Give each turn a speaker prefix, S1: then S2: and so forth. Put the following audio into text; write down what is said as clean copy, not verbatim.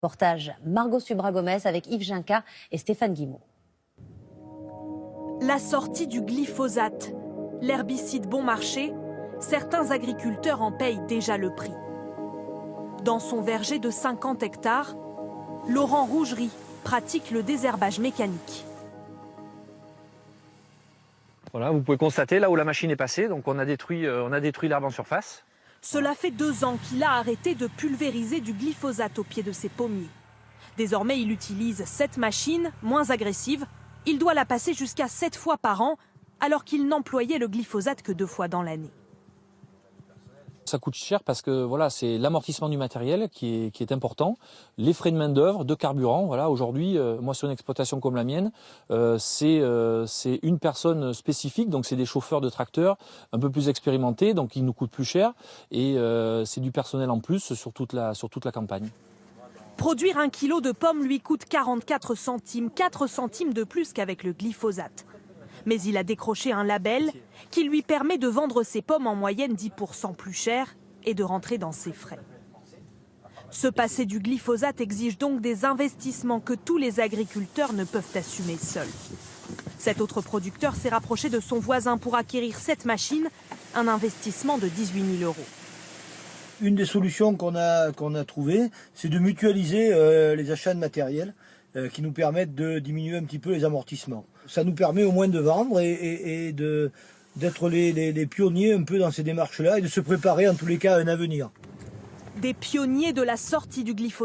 S1: Reportage Margot Subra-Gomez avec Yves Ginca et Stéphane Guimau.
S2: La sortie du glyphosate, l'herbicide bon marché, certains agriculteurs en payent déjà le prix. Dans son verger de 50 hectares, Laurent Rougerie pratique le désherbage mécanique.
S3: Voilà, vous pouvez constater là où la machine est passée, donc on a détruit l'herbe en surface.
S2: Cela fait 2 ans qu'il a arrêté de pulvériser du glyphosate au pied de ses pommiers. Désormais, il utilise cette machine, moins agressive. Il doit la passer jusqu'à 7 fois par an, alors qu'il n'employait le glyphosate que 2 fois dans l'année.
S4: Ça coûte cher parce que voilà, c'est l'amortissement du matériel qui est important, les frais de main d'œuvre, de carburant. Voilà, aujourd'hui, moi sur une exploitation comme la mienne, c'est une personne spécifique, donc c'est des chauffeurs de tracteurs un peu plus expérimentés, donc ils nous coûtent plus cher et c'est du personnel en plus sur toute la campagne.
S2: Produire 1 kilo de pommes lui coûte 44 centimes, 4 centimes de plus qu'avec le glyphosate. Mais il a décroché un label qui lui permet de vendre ses pommes en moyenne 10% plus cher et de rentrer dans ses frais. Se passer du glyphosate exige donc des investissements que tous les agriculteurs ne peuvent assumer seuls. Cet autre producteur s'est rapproché de son voisin pour acquérir cette machine, un investissement de 18 000 €.
S5: Une des solutions qu'on a trouvées, c'est de mutualiser les achats de matériel qui nous permettent de diminuer un petit peu les amortissements. Ça nous permet au moins de vendre et d'être les pionniers un peu dans ces démarches-là et de se préparer en tous les cas à un avenir.
S2: Des pionniers de la sortie du glyphosate.